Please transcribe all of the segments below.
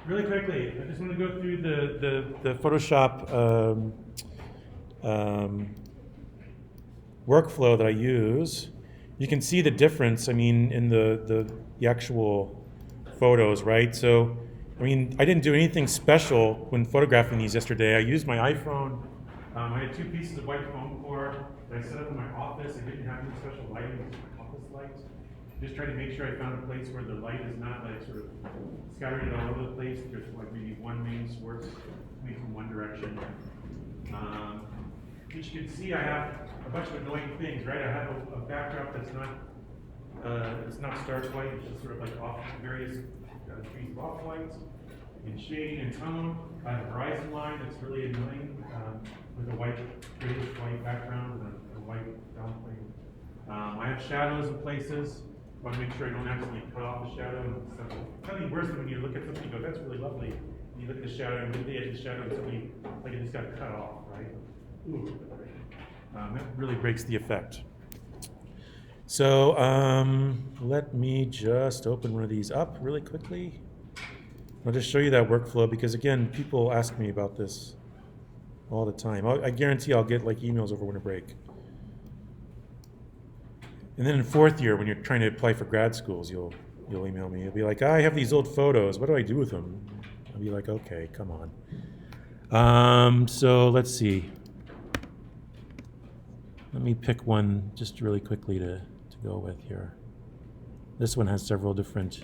Really quickly, I just want to go through the Photoshop workflow that I use. You can see the difference, I mean, in the actual photos, right? So, I mean, I didn't do anything special when photographing these yesterday. I used my iPhone. I had 2 pieces of white foam core that I set up in my office. I didn't have any special lighting, it was my office light. Just trying to make sure I found a place where the light is not like sort of scattering it all over the place. There's like maybe one main source coming from one direction. Which you can see I have a bunch of annoying things, right? I have a backdrop that's not it's not starch white, it's just sort of like off various trees of off whites. In shading and tone, I have a horizon line that's really annoying with a white, grayish white background and a white downplane. I have shadows in places. I want to make sure I don't accidentally cut off the shadow. It's nothing worse than when you look at something and go, that's really lovely. And you look at the shadow and look at the edge of the shadow and suddenly like it just got cut off, right? Ooh. That really breaks the effect. So let me just open one of these up really quickly. I'll just show you that workflow because again, people ask me about this all the time. I guarantee I'll get like emails over winter break. And then in 4th year, when you're trying to apply for grad schools, you'll email me. You'll be like, I have these old photos. What do I do with them? I'll be like, okay, come on. So let's see. Let me pick one just really quickly to go with here. This one has several different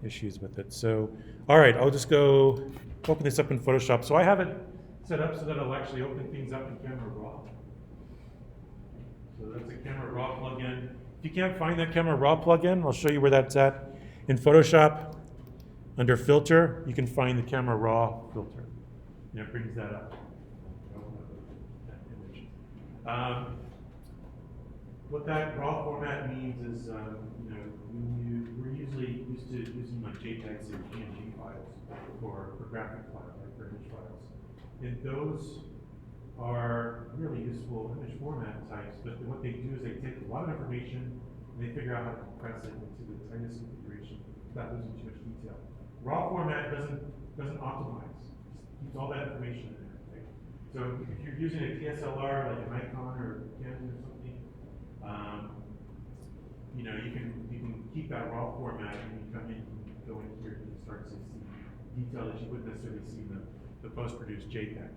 issues with it. So, all right, I'll just go open this up in Photoshop. So I have it set up so that I'll actually open things up in Camera Raw. So that's a Camera Raw plugin. If you can't find that Camera Raw plugin, I'll show you where that's at. In Photoshop, under Filter, you can find the Camera Raw filter. And it brings that up. What that raw format means is, we're usually used to using like JPEGs and PNG files for graphic files, like for image files. And those are really useful image format types, but what they do is they take a lot of information and they figure out how to compress it into the tiniest configuration without losing too much detail. Raw format doesn't optimize; it keeps all that information in there. Right? So if you're using a DSLR like a Nikon or Canon or something, you can keep that raw format and you come in and go in here and start to see detail that you wouldn't necessarily see in the post-produced JPEG.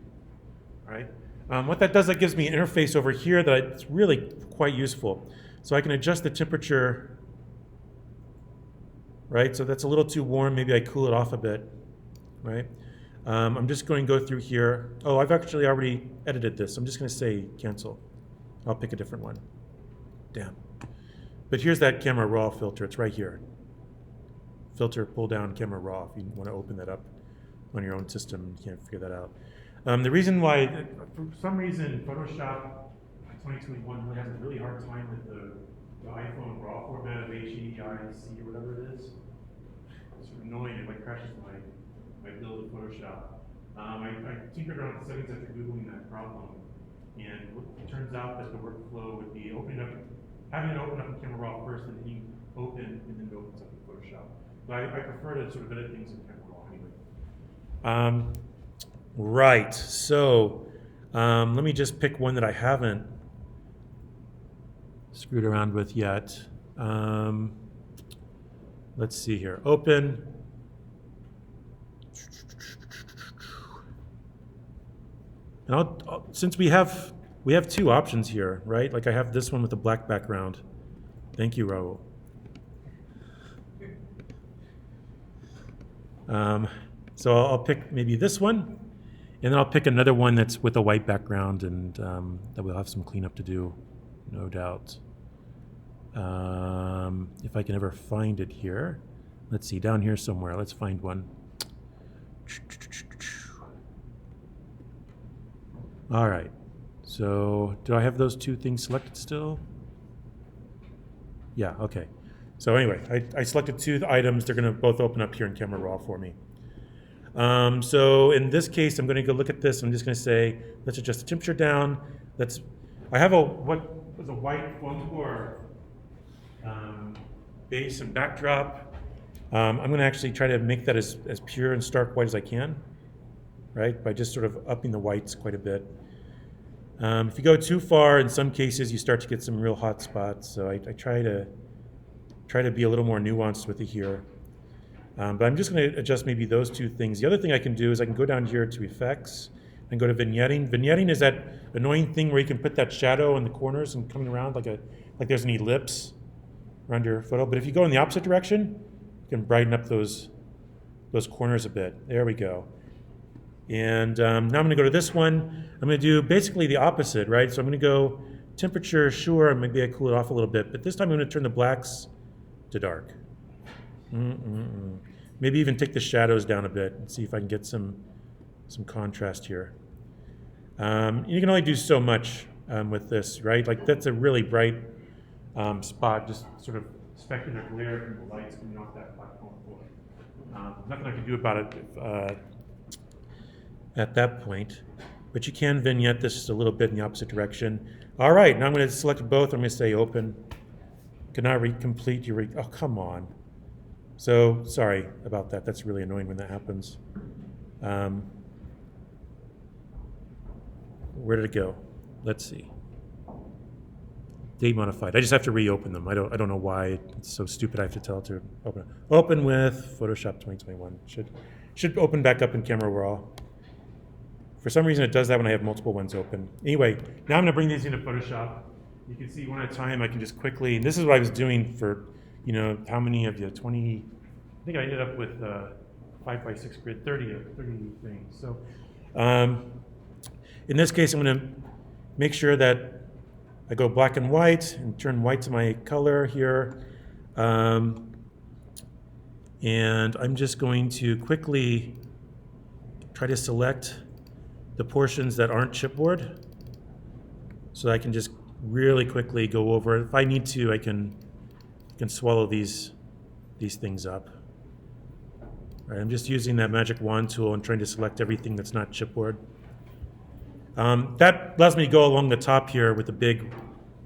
All right. What that does, that gives me an interface over here that's really quite useful. So I can adjust the temperature, right? So that's a little too warm. Maybe I cool it off a bit, right? I'm just going to go through here. Oh, I've actually already edited this. I'm just going to say cancel. I'll pick a different one. Damn. But here's that Camera Raw filter. It's right here. Filter, pull down Camera Raw. If you want to open that up on your own system, you can't figure that out. The reason why, for some reason, Photoshop 2021 really has a really hard time with the iPhone RAW format of HEIC or whatever it is. It's sort of annoying. It like crashes my build of Photoshop. I tinkered around with the settings after Googling that problem. And it turns out that the workflow would be having it open up in Camera Raw first, and then you open, and then it opens up in Photoshop. But I prefer to sort of edit things in Camera Raw anyway. Right, so let me just pick one that I haven't screwed around with yet. Let's see here, open. And since we have 2 options here, right? Like I have this one with a black background. Thank you, Raul. So I'll pick maybe this one, and then I'll pick another one that's with a white background, and that we'll have some cleanup to do, no doubt. If I can ever find it here. Let's see, down here somewhere. Let's find one. All right, so do I have those 2 things selected still? Yeah, okay. So anyway, I selected 2 items. They're gonna both open up here in Camera Raw for me. So in this case, I'm gonna go look at this. I'm just gonna say, let's adjust the temperature down. I have what was a white foam core base and backdrop. I'm going to actually try to make that as pure and stark white as I can, right? By just sort of upping the whites quite a bit. If you go too far, in some cases, you start to get some real hot spots. So I try to be a little more nuanced with it here. But I'm just going to adjust maybe those two things. The other thing I can do is I can go down here to Effects and go to Vignetting. Vignetting is that annoying thing where you can put that shadow in the corners and coming around like there's an ellipse around your photo. But if you go in the opposite direction, you can brighten up those corners a bit. There we go. And now I'm going to go to this one. I'm going to do basically the opposite, right? So I'm going to go temperature, sure, maybe I cool it off a little bit. But this time I'm going to turn the blacks to dark. Maybe even take the shadows down a bit and see if I can get some contrast here. You can only do so much with this, right? Like that's a really bright spot, just sort of specular glare from the lights coming off that platform floor. Nothing I can do about it at that point, but you can vignette this just a little bit in the opposite direction. All right, now I'm going to select both. I'm going to say open. Cannot complete your. Oh, come on. So sorry about that. That's really annoying when that happens. Where did it go? Let's see. Date modified. I just have to reopen them. I don't know why it's so stupid. I have to tell it to open. Open with Photoshop 2021. Should open back up in Camera Raw. For some reason, it does that when I have multiple ones open. Anyway, now I'm going to bring these into Photoshop. You can see one at a time. I can just quickly, and this is what I was doing for, how many of you? 20. I think I ended up with 5x6 grid, 30 things. So in this case, I'm going to make sure that I go black and white and turn white to my color here. And I'm just going to quickly try to select the portions that aren't chipboard so I can just really quickly go over it. If I need to, I can swallow these things up. All right, I'm just using that magic wand tool and trying to select everything that's not chipboard. That allows me to go along the top here with a big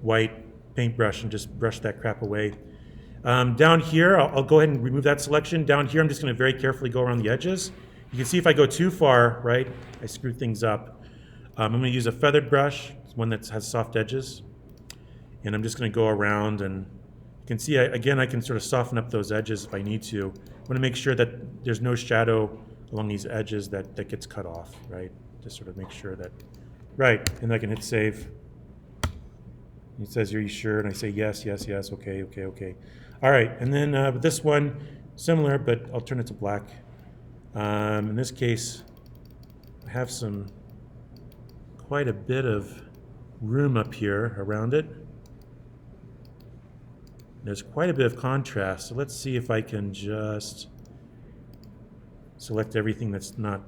white paintbrush and just brush that crap away. Down here, I'll go ahead and remove that selection. Down here, I'm just going to very carefully go around the edges. You can see if I go too far, right, I screw things up. I'm going to use a feathered brush, one that has soft edges. And I'm just going to go around, and you can see, again, I can sort of soften up those edges if I need to. I want to make sure that there's no shadow along these edges that gets cut off, right? Just sort of make sure that, right, and I can hit save. It says, are you sure? And I say, yes, okay. All right, and then with this one, similar, but I'll turn it to black. In this case, I have quite a bit of room up here around it. There's quite a bit of contrast, so let's see if I can just select everything that's not,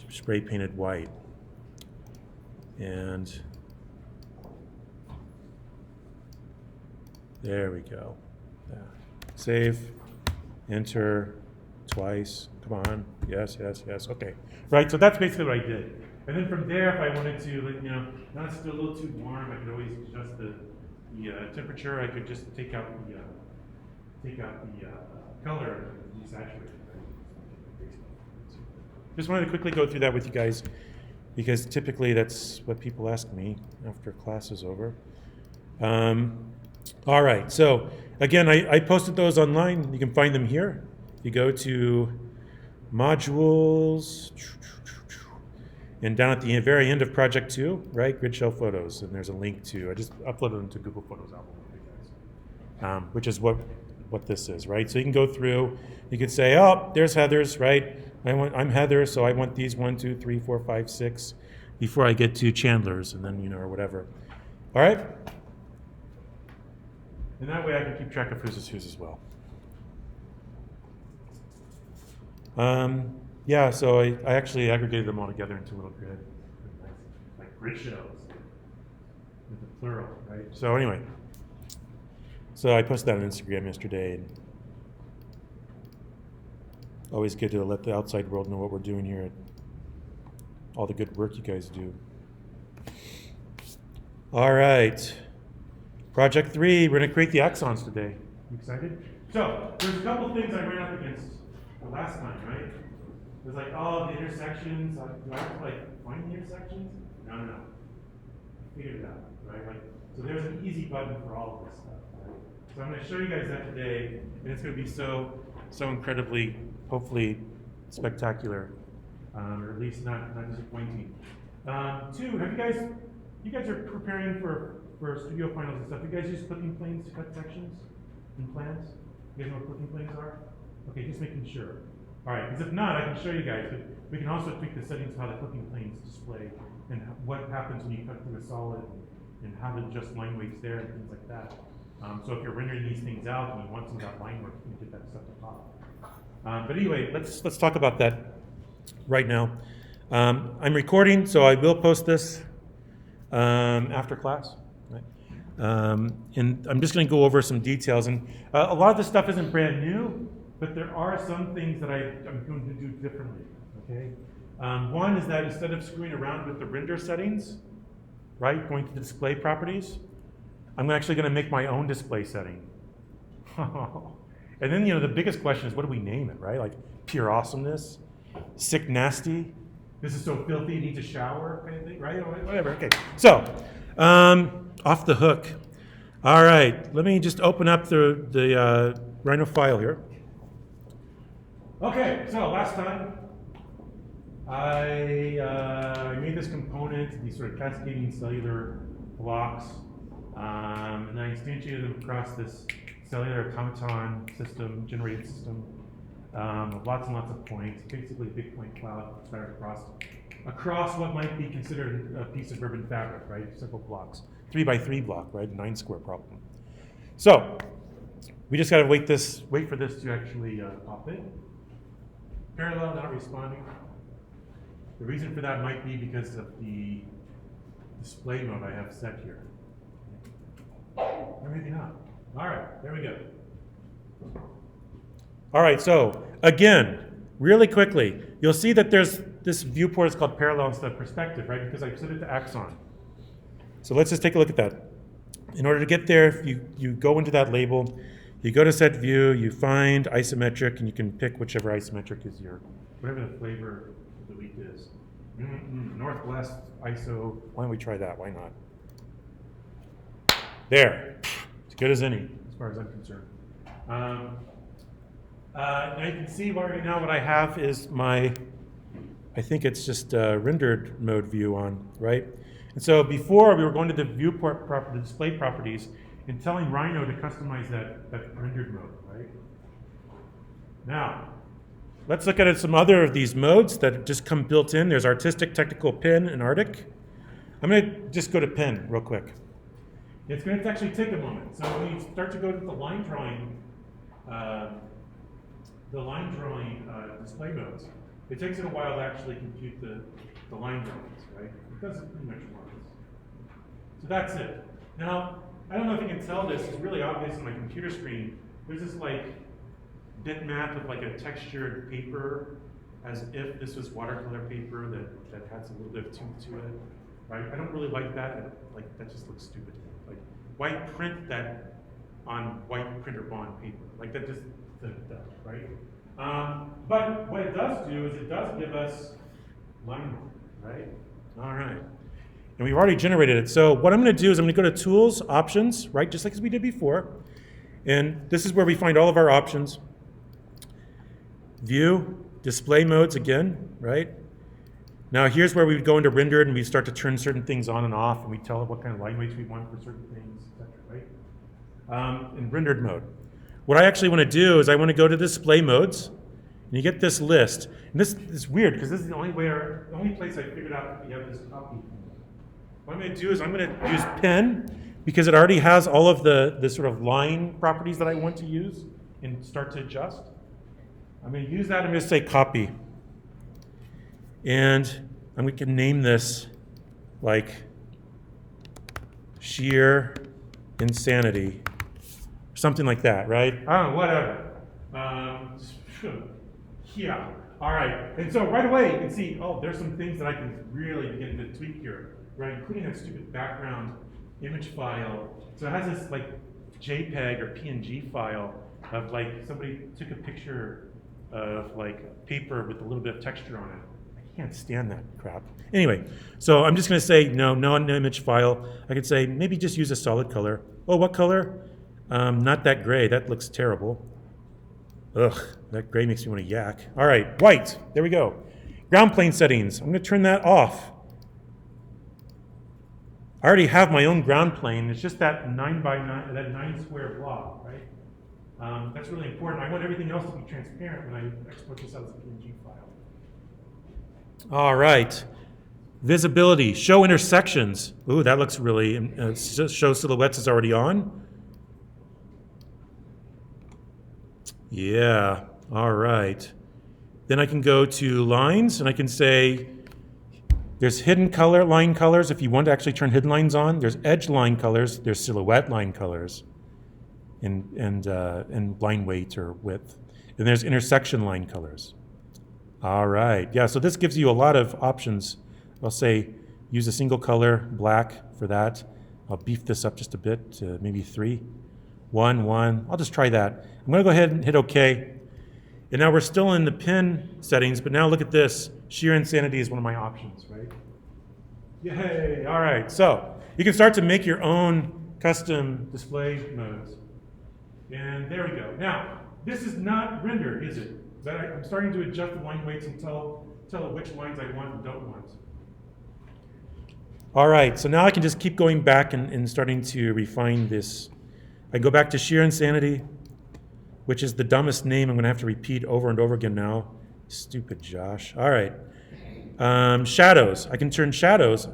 spray painted white. And there we go. Yeah. Save, enter, twice, come on, yes, okay. Right, so that's basically what I did. And then from there, if I wanted to, now it's still a little too warm, I could always adjust the temperature. I could just take out the color and desaturate it. Just wanted to quickly go through that with you guys, because typically that's what people ask me after class is over. All right, so again, I posted those online. You can find them here. You go to modules, and down at the very end of project 2, right, grid shell photos, and there's a link to, I just uploaded them to Google Photos album for you guys, which is what this is, right? So you can go through, you could say, oh, there's Heather's, right? I'm Heather, so I want these 1, 2, 3, 4, 5, 6 before I get to Chandler's, and then, or whatever. All right? And that way I can keep track of whose is whose as well. Yeah, so I actually aggregated them all together into a little grid, like grid shells with the plural, right? So anyway, so I posted that on Instagram yesterday. And always good to let the outside world know what we're doing here, all the good work you guys do. All right, project 3, we're going to create the axons today. You excited? So, there's a couple things I ran up against the last time, right? It was like, oh, the intersections. Do I have to like find the intersections? No. I figured it out, right? Like, so there's an easy button for all of this stuff, right? So I'm going to show you guys that today, and it's going to be so incredibly, hopefully, spectacular, or at least not disappointing. Two, you guys are preparing for studio finals and stuff. You guys use clipping planes to cut sections and plans? You guys know what clipping planes are? Okay, just making sure. All right, because if not, I can show you guys, but we can also tweak the settings of how the clipping planes display and what happens when you cut through a solid and how to adjust line weights there and things like that. So if you're rendering these things out and you want some of that line work, you can get that stuff to pop. But anyway, let's talk about that right now. I'm recording, so I will post this after class. Right? And I'm just going to go over some details. And a lot of this stuff isn't brand new, but there are some things that I'm going to do differently. Okay. One is that instead of screwing around with the render settings, right, going to the display properties, I'm actually going to make my own display setting. And then, the biggest question is, what do we name it, right? Like pure awesomeness, sick nasty, this is so filthy, it needs a shower, kind of thing, right? Whatever, okay. So, off the hook. All right, let me just open up the Rhino file here. Okay, so last time, I made this component, these sort of cascading cellular blocks, and I instantiated them across this cellular automaton system, generated system, with lots and lots of points, basically a big point cloud spread across what might be considered a piece of urban fabric, right? Simple blocks, 3x3 block, right? 9 square problem. So we just got to wait for this to actually pop in. Parallel not responding. The reason for that might be because of the display mode I have set here. Or maybe not. All right, there we go. All right, so again, really quickly, you'll see that there's this viewport is called parallel instead of perspective, right? Because I set it to axon. So let's just take a look at that. In order to get there, you go into that label, you go to set view, you find isometric, and you can pick whichever isometric is whatever the flavor of the week is. Northwest ISO, why don't we try that? Why not? There, as good as any, as far as I'm concerned. Now you can see right now what I have is I think it's just rendered mode view on, right? And so before we were going to the viewport the display properties and telling Rhino to customize that rendered mode, right? Now, let's look at some other of these modes that just come built in. There's artistic, technical, pin, and Arctic. I'm going to just go to pin real quick. It's going to actually take a moment. So when you start to go to the line drawing display modes, it takes it a while to actually compute the line drawings, right? It does it pretty much once. So that's it. Now, I don't know if you can tell this, it's really obvious on my computer screen. There's this like bitmap of like a textured paper as if this was watercolor paper that has a little bit of tooth to it, right? I don't really like that. That just looks stupid to me. Like, why print that on white printer bond paper? Like that just does, right? But what it does do is it does give us line work, right? All right. And we've already generated it. So what I'm going to do is I'm going to go to Tools, Options, right, just like as we did before. And this is where we find all of our options. View, display modes again, right? Now here's where we would go into rendered and we start to turn certain things on and off, and we tell it what kind of line weights we want for certain things, etc., right? In rendered mode. What I actually want to do is I want to go to display modes, and you get this list. And this is weird because this is the only place I figured out that we have this copy. What I'm going to do is I'm going to use pen because it already has all of the sort of line properties that I want to use and start to adjust. I'm going to use that. I'm going to say copy. And we can name this like sheer insanity, something like that, right? I don't know, whatever. Yeah, all right. And so right away you can see, oh, there's some things that I can really begin to tweak here, right? Including that stupid background image file. So it has this like JPEG or PNG file of like somebody took a picture of like paper with a little bit of texture on it. I can't stand that crap. Anyway, so I'm just going to say no, no image file. I could say maybe just use a solid color. Oh, what color? Not that gray. That looks terrible. Ugh, that gray makes me want to yak. All right, white. There we go. Ground plane settings. I'm going to turn that off. I already have my own ground plane. It's just that 9 by 9, that 9 square block, right? That's really important. I want everything else to be transparent when I export this out as a PNG file. All right. Visibility. Show intersections. Ooh, that looks really. Show silhouettes is already on. Yeah. All right. Then I can go to lines, and I can say there's hidden color line colors. If you want to actually turn hidden lines on, there's edge line colors. There's silhouette line colors, and line weight or width. And there's intersection line colors. All right. Yeah. So this gives you a lot of options. I'll say use a single color, black for that. I'll beef this up just a bit to maybe 3. 1. I'll just try that. I'm going to go ahead and hit OK. And now we're still in the pin settings, but now look at this. Sheer insanity is one of my options, right? Yay! All right, so you can start to make your own custom display modes. And there we go. Now, this is not rendered, is it? I'm starting to adjust the line weights and tell it which lines I want and don't want. All right, so now I can just keep going back and starting to refine this. I go back to sheer insanity, which is the dumbest name I'm going to have to repeat over and over again now. Stupid Josh. All right. Shadows. I can turn shadows